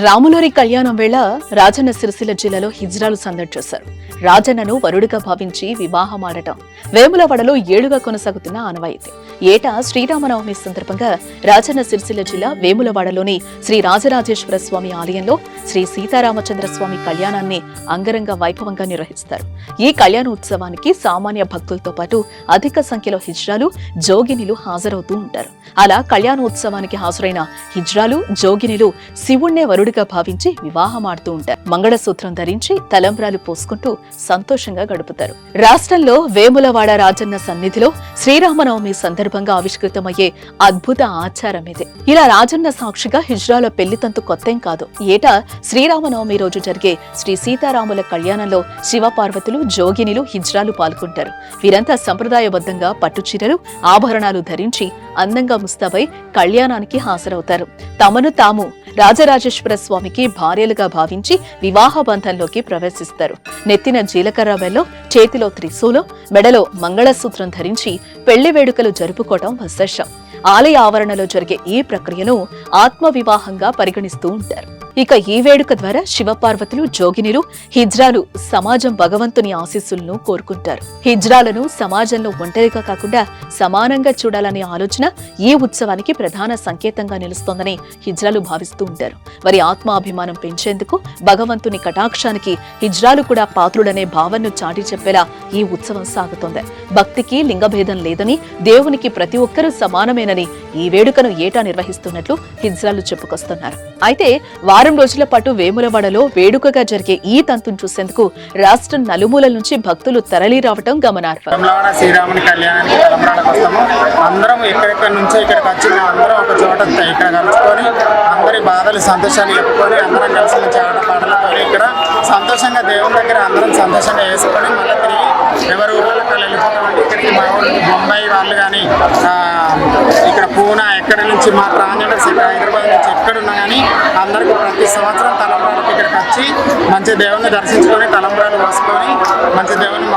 రాములూరి కళ్యాణం వేళ రాజన్న సిరిసిల్ల జిల్లాలో హిజ్రాలు సందడి చేశారు. రాజన్నను వరుడిగా భావించి వివాహమాడటం వేములవాడలో ఏడుగా కొనసాగుతున్న ఆనవాయితీ. ఏటా శ్రీరామనవమి సందర్భంగా రాజన్న సిరిసిల్ల జిల్లా వేములవాడలోని శ్రీ రాజరాజేశ్వర స్వామి ఆలయంలో శ్రీ సీతారామచంద్ర స్వామి కళ్యాణాన్ని అంగరంగ వైభవంగా నిర్వహిస్తారు. ఈ కళ్యాణ ఉత్సవానికి సామాన్య భక్తులతో పాటు అధిక సంఖ్యలో హిజ్రాలు, జోగినిలు హాజరవుతూ ఉంటారు. అలా కళ్యాణోత్సవానికి హాజరైన హిజ్రాలు, జోగినిలు శివుణ్ణే వరుడిగా భావించి వివాహమాడుతూ ఉంటారు. మంగళసూత్రం ధరించి తలంబ్రాలు పోసుకుంటూ సంతోషంగా గడుపుతారు. రాష్ట్రంలో వేములవాడ రాజన్న సన్నిధిలో శ్రీరామనవమి సందర్భంగా ఆవిష్కృతమయ్యే అద్భుత ఆచారం ఇది. ఇలా రాజన్న సాక్షిగా హిజ్రాల పెళ్లితంతు కొత్తేం కాదు. ఏటా శ్రీరామనవమి రోజు జరిగే శ్రీ సీతారాముల కళ్యాణంలో శివపార్వతులు, జోగినిలు, హిజ్రాలు పాల్గొంటారు. వీరంతా సంప్రదాయబద్ధంగా పట్టుచీరలు, ఆభరణాలు ధరించి అందంగా ముస్తాబై కళ్యాణానికి హాజరవుతారు. తమను తాము రాజరాజేశ్వర స్వామికి భార్యలుగా భావించి వివాహ బంధంలోకి ప్రవేశిస్తారు. నెత్తిన జీలకర్ర వెల్లో, చేతిలో త్రిశూలం, మెడలో మంగళసూత్రం ధరించి పెళ్లి వేడుకలు జరుపుకోవటం విశేషం. ఆలయ ఆవరణలో జరిగే ఈ ప్రక్రియను ఆత్మ వివాహంగా పరిగణిస్తూ ఉంటారు. ఇక ఈ వేడుక ద్వారా శివపార్వతులు, జోగినిలు, హిజ్రాలు సమాజం భగవంతుని ఆశీస్సులను కోరుకుంటారు. హిజ్రాలను సమాజంలో ఒంటరిగా కాకుండా సమానంగా చూడాలనే ఆలోచన ఈ ఉత్సవానికి ప్రధాన సంకేతంగా నిలుస్తోందని హిజ్రాలు భావిస్తూ ఉంటారు. వారి ఆత్మాభిమానం పెంచేందుకు భగవంతుని కటాక్షానికి హిజ్రాలు కూడా పాత్రుడనే భావనను చాటి చెప్పేలా ఈ ఉత్సవం సాగుతోంది. భక్తికి లింగభేదం లేదని, దేవునికి ప్రతి ఒక్కరూ సమానమేనని ఈ వేడుకను ఏటా నిర్వహిస్తున్నట్లు హిజ్రాలు చెప్పుకొస్తున్నారు. అయితే వారం రోజుల పాటు వేములవాడలో వేడుకగా జరిగే ఈ తంతును చూసేందుకు రాష్ట్రం నలుమూలల నుంచి భక్తులు తరలి రావటం గమనార్హం. శ్రీరాముని కళ్యాణానికి తలంబ్రాలకు వస్తాము. అందరం ఎక్కడెక్కడి నుంచో ఇక్కడికి వచ్చి అందరం ఒక చోట ఇక్కడ కలుసుకొని అందరి బాధలు, సంతోషాలు చెప్పుకొని అందరం కలిసి మంచి ఆట పాటలతో ఇక్కడ సంతోషంగా దేవుని దగ్గర అందరం సంతోషంగా వేసుకొని మళ్ళీ తిరిగి ఎవరు ఊళ్ళకి వెళ్ళిపోతామంటే ఇక్కడికి మా ఊరు బొంబాయి వాళ్ళు కానీ ఇక్కడ పూనా ఎక్కడి నుంచి మా ట్రాన్స్జెండర్స్ ఇక్కడ హైదరాబాద్ నుంచి ఎక్కడున్నా కానీ అందరికీ ప్రతి సంవత్సరం తలంబ్రాలకు ఇక్కడికి వచ్చి మంచి దేవుని దర్శించుకొని తలంబ్రాలు పోసుకొని మంచి దేవుని